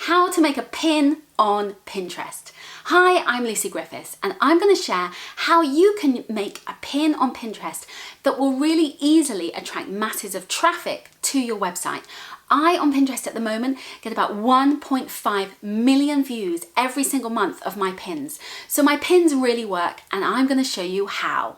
how to make a pin on Pinterest. Hi, I'm Lucy Griffiths and I'm going to share how you can make a pin on Pinterest that will really easily attract masses of traffic to your website. I, on Pinterest at the moment, get about 1.5 million views every single month of my pins. So my pins really work and I'm going to show you how.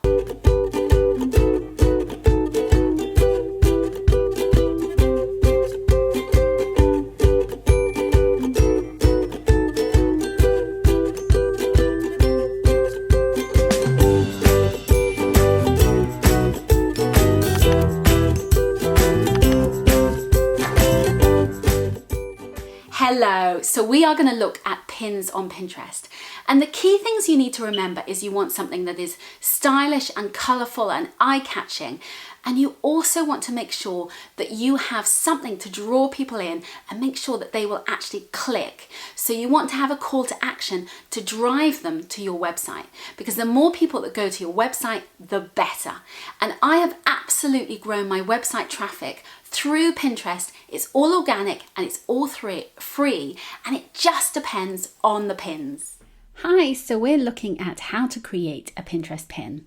Hello, so we are going to look at pins on Pinterest, and the key things you need to remember is you want something that is stylish and colourful and eye-catching, and you also want to make sure that you have something to draw people in and make sure that they will actually click. So you want to have a call to action to drive them to your website, because the more people that go to your website, the better. And I have absolutely grown my website traffic through Pinterest. It's all organic and it's all free, and it just depends on the pins. Hi, so we're looking at how to create a Pinterest pin.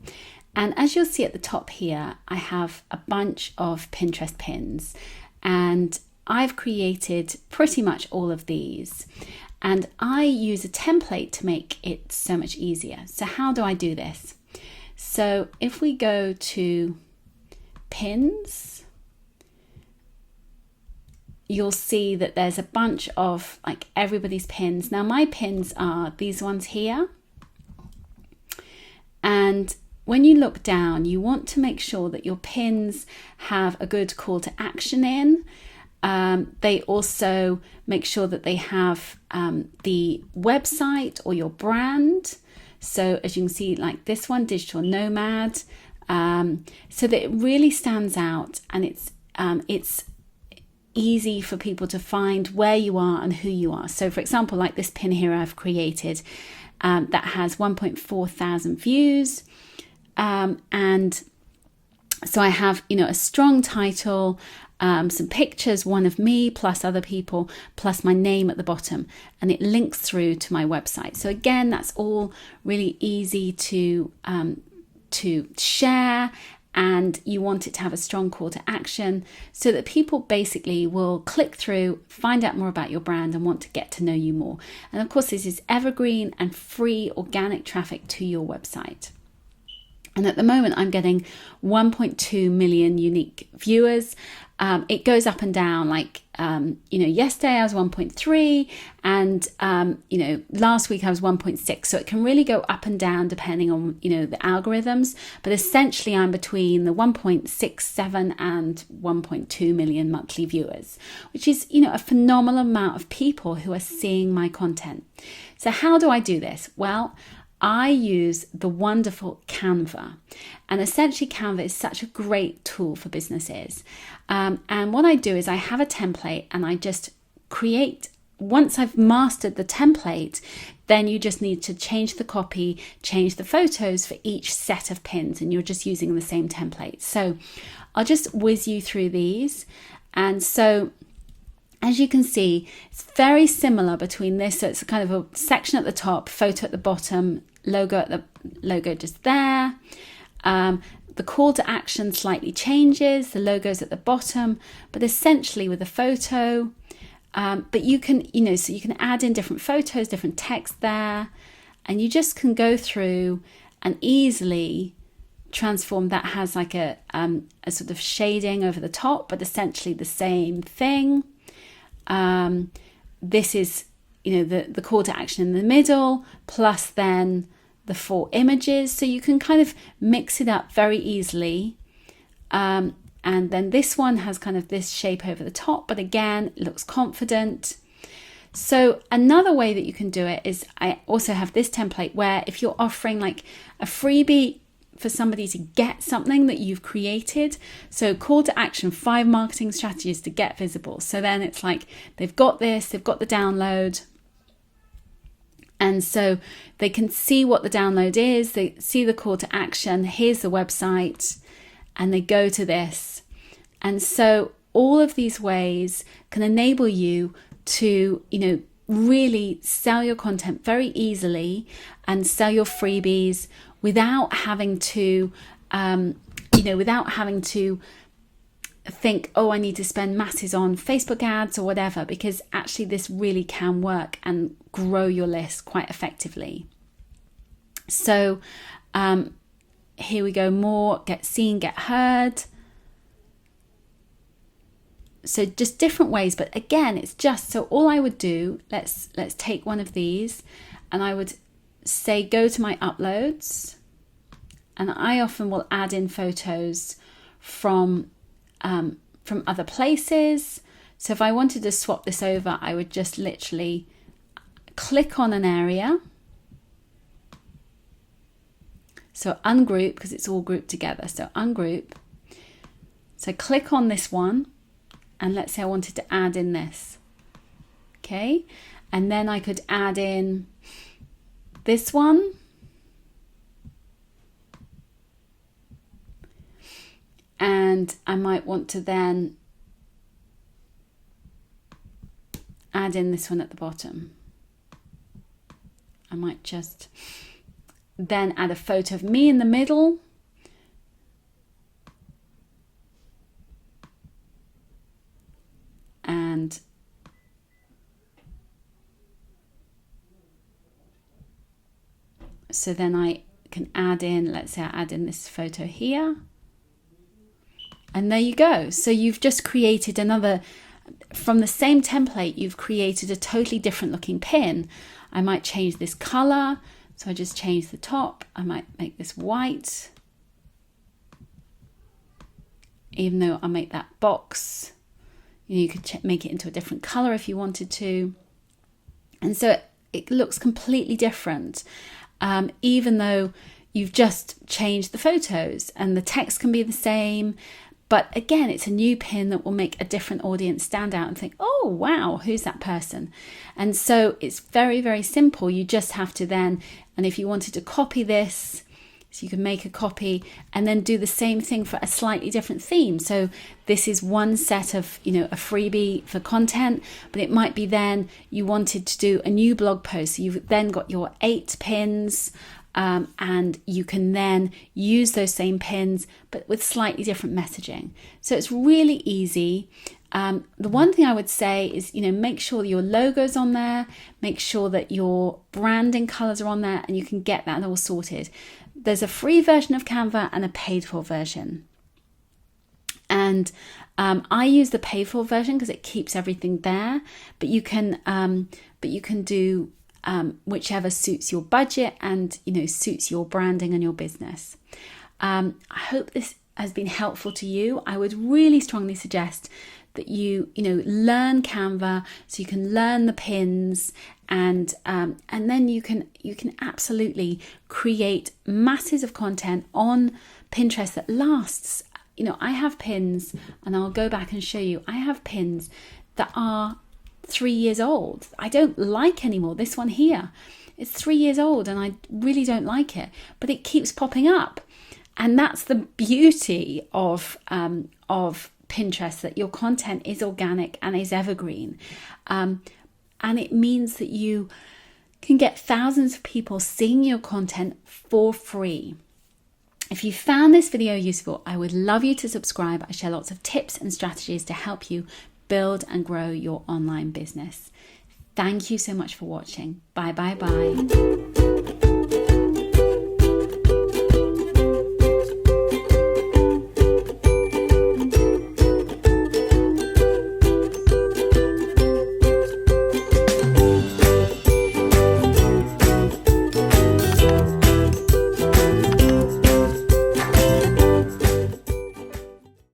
And as you'll see at the top here, I have a bunch of Pinterest pins, and I've created pretty much all of these. And I use a template to make it so much easier. So how do I do this? So if we go to pins, you'll see that there's a bunch of like everybody's pins. Now my pins are these ones here. And when you look down, you want to make sure that your pins have a good call to action in. They also make sure that they have the website or your brand. So as you can see, like this one, Digital Nomad, so that it really stands out, and it's easy for people to find where you are and who you are. So for example, like this pin here I've created that has 1.4 thousand views. And so I have, a strong title, some pictures, one of me plus other people, plus my name at the bottom, and it links through to my website. So again, that's all really easy to share, and you want it to have a strong call to action so that people basically will click through, find out more about your brand and want to get to know you more. And of course, this is evergreen and free organic traffic to your website. And at the moment, I'm getting 1.2 million unique viewers. It goes up and down. Like, yesterday I was 1.3, and last week I was 1.6. So it can really go up and down depending on the algorithms. But essentially, I'm between the 1.67 and 1.2 million monthly viewers, which is a phenomenal amount of people who are seeing my content. So how do I do this? Well, I use the wonderful Canva, and essentially Canva is such a great tool for businesses. And what I do is I have a template and I just create. Once I've mastered the template, then you just need to change the copy, change the photos for each set of pins, and you're just using the same template. So I'll just whiz you through these. And so as you can see, it's very similar between this. So it's a kind of a section at the top, photo at the bottom, logo just there. The call to action slightly changes. The logo's at the bottom, but essentially with a photo. But you can, so you can add in different photos, different text there, and you just can go through and easily transform. That has like a sort of shading over the top, but essentially the same thing. This is, the call to action in the middle, plus then the 4 images. So you can kind of mix it up very easily. And then this one has kind of this shape over the top, but again, it looks confident. So another way that you can do it is I also have this template where if you're offering like a freebie for somebody to get something that you've created. So call to action, 5 marketing strategies to get visible. So then it's like they've got this, they've got the download. And so they can see what the download is, they see the call to action, here's the website, and they go to this. And so all of these ways can enable you to, really sell your content very easily and sell your freebies without having to, without having to think, oh, I need to spend masses on Facebook ads or whatever, because actually this really can work and grow your list quite effectively. So here we go, more, get seen, get heard. So just different ways, but again, it's just, so all I would do, let's take one of these, and I would say, go to my uploads, and I often will add in photos from other places. So if I wanted to swap this over, I would just literally click on an area. So ungroup, because it's all grouped together. So ungroup. So click on this one, and let's say I wanted to add in this. Okay. And then I could add in this one. And I might want to then add in this one at the bottom. I might just then add a photo of me in the middle. And so then I can add in, let's say I add in this photo here. And there you go. So you've just created another, from the same template, you've created a totally different looking pin. I might change this color. So I just change the top. I might make this white, even though I'll make that box. You could make it into a different color if you wanted to. And so it looks completely different, even though you've just changed the photos, and the text can be the same. But again, it's a new pin that will make a different audience stand out and think, oh, wow, who's that person? And so it's very, very simple. You just have to then, and if you wanted to copy this, so you can make a copy and then do the same thing for a slightly different theme. So this is one set of, a freebie for content, but it might be then you wanted to do a new blog post. So you've then got your 8 pins, and you can then use those same pins, but with slightly different messaging. So it's really easy. The one thing I would say is, make sure your logo's on there, make sure that your branding colors are on there, and you can get that all sorted. There's a free version of Canva and a paid for version. And I use the paid for version because it keeps everything there, but you can do whichever suits your budget and suits your branding and your business. I hope this has been helpful to you. I would really strongly suggest that you learn Canva so you can learn the pins, and then you can absolutely create masses of content on Pinterest that lasts. I have pins, and I'll go back and show you. I have pins that are 3 years old. I don't like anymore. This one here, it's 3 years old, and I really don't like it, but it keeps popping up. And that's the beauty of Pinterest, that your content is organic and is evergreen. And it means that you can get thousands of people seeing your content for free. If you found this video useful, I would love you to subscribe. I share lots of tips and strategies to help you build and grow your online business. Thank you so much for watching. Bye, bye, bye.